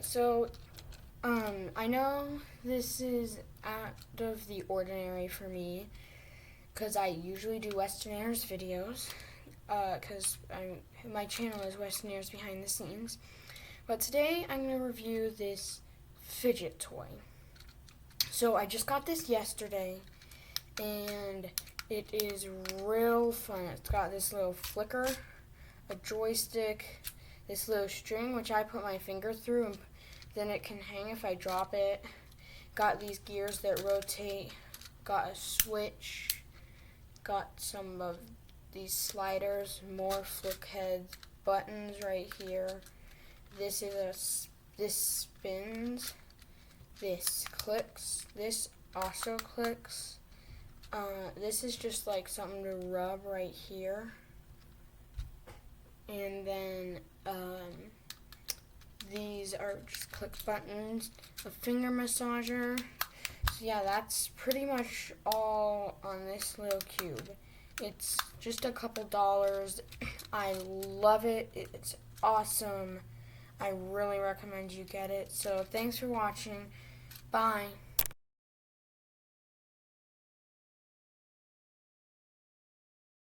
so I know this is out of the ordinary for me because I usually do Western Airs videos because my channel is Western Airs Behind the Scenes. But today I'm going to review this fidget toy. So I just got this yesterday and it is real fun. It's got this little flicker, a joystick, this little string which I put my finger through and then it can hang if I drop it. Got these gears that rotate, got a switch, got some of these sliders, more flick head buttons right here. This spins, this clicks, this also clicks. This is just like something to rub right here. And then these are just click buttons, a finger massager. So yeah, that's pretty much all on this little cube. It's just a couple dollars. I love it. It's awesome. I really recommend you get it. So thanks for watching. Bye.